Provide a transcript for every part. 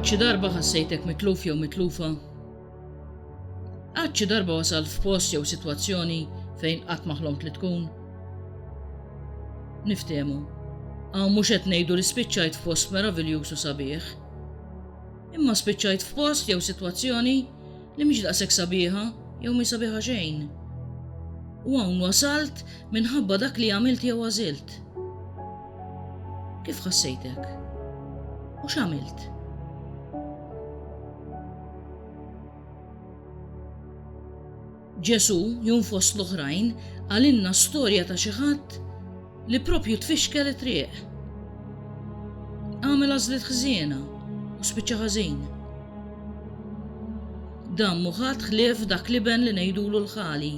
Xi darba ħassejtek mitluf jew mitlufa? Xi darba wasal f'post jew sitwazzjoni fejn qatt ma ħlomt li tkun? Niftehmu, mhux qed ngħidu li spiċċajt f'post meraviljus u sabiħ. Imma spiċċajt f'post jew sitwazzjoni li mhix daqshekk sabiħa jew mi sabiħa xejn. U hawn wasalt minħabba dak li għamilt jew għażilt. Kif ħassejtek? U x'għamilt? Ġesu jum fost l-oħrajn għalinna storja ta' xi ħadd li propju tfixkel it-triq. Għamel għażliet ħżiena u spiċċa ħażin. Dammu ħadd ħlief dak liben li ngħidulu l-ħali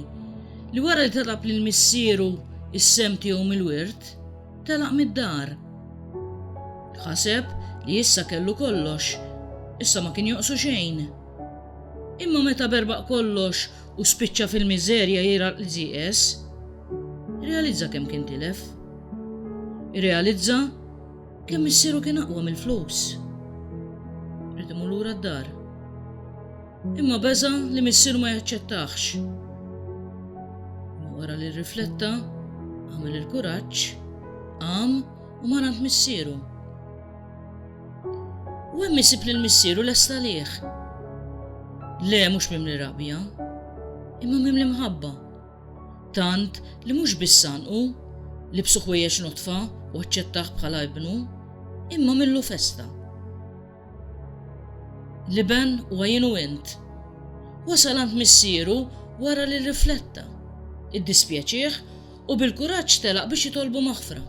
li wara li telaq lil missieru is-sem tiegħu mill-wirt telaq mid-dar. Ħaseb li issa kellu kollox, issa ma kien joqsu xejn. Imma meta berbaq kollox u spiċċa fil-miżerja jiraq li żieqes, realizza kemm kien tilef. Irrealizza kemm missieru kien aqwa mill-flus. Rid imur lura d-dar. Imma beża li missieru ma jaċċettax. Imma wara li rrifletta, għamel il-kuraġġ, qam u marant missieru. U hemm isib lil missieru lesta lih. Le mhux mimli rabja, imma mimli mħabba. Tant li mhux biss sanqu li bsu ħwejjeġ notfa u aċċettaħ bħala ibnu, imma millu festa. Liben huwa jien u int. Wasal għand missieru wara li rrifletta, iddispjaċih u bil-kuraġġ telaq biex jitolbu maħfra.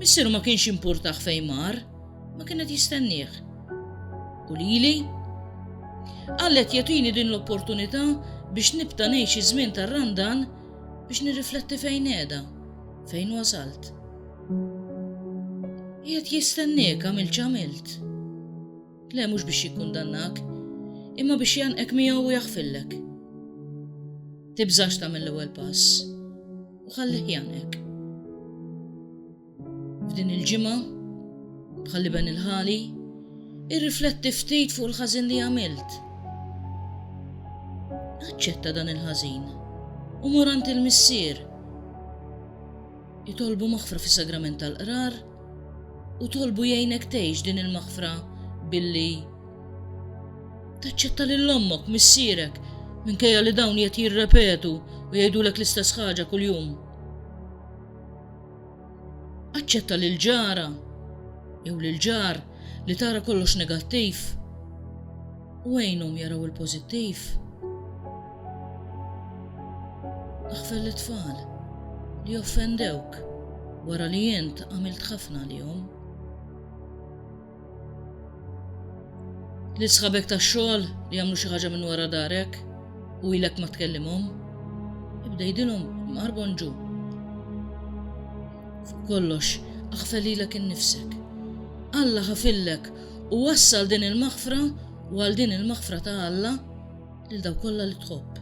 Missieru ma kienx impurtaħ fejn mar, ma kienet jistennieh. U lili għallet jagħtini din l-opportunità biex nibta' ngħix iż-żmien tar-randan biex nirrifletti fejn qiegħda, fejn wasalt. Qiegħed jistenniek għamilt x'għamilt. Le mhux biex jikkundannak, imma biex janqek miegħu u jaħfillek. Tibżax tagħmel l-ewwel pass u ħallih janqek. F'din il-ġimgħa bħalli ben il-ħali irrifletti ftit fuq il-ħażin li għamilt. Aċċetta dan il-ħażin u murant il-missier. Jitolbu maħfra fis-sagrament tal-qrar u tolbu jgħinek tgħix din il-maħfra billi taċċetta lil ommok missierek minkejja li dawn qed jirrepetu u jgħidulek l-istess ħaġa kuljum. Aċċetta lil ġara jew lil ġar li tara kollox negattiv u għajnhom jaraw il-pożittiv. Aħfel l-tfal li offendewk wara li int għamilt ħafna lihom. Li sħabek tax-xogħol li jagħmlu xi ħaġa minn wara darek u ilek ma tkellimhom, ibda jgħidilhom marbonġu. Fuq kollox aħfel lilek innifsek. Alla ħafillek u wassal din il-maħfra u għal din il-maħfra ta' Alla lil daw kollha li tħobb.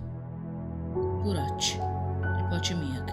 Kuraġġ, il-paċi miegħek.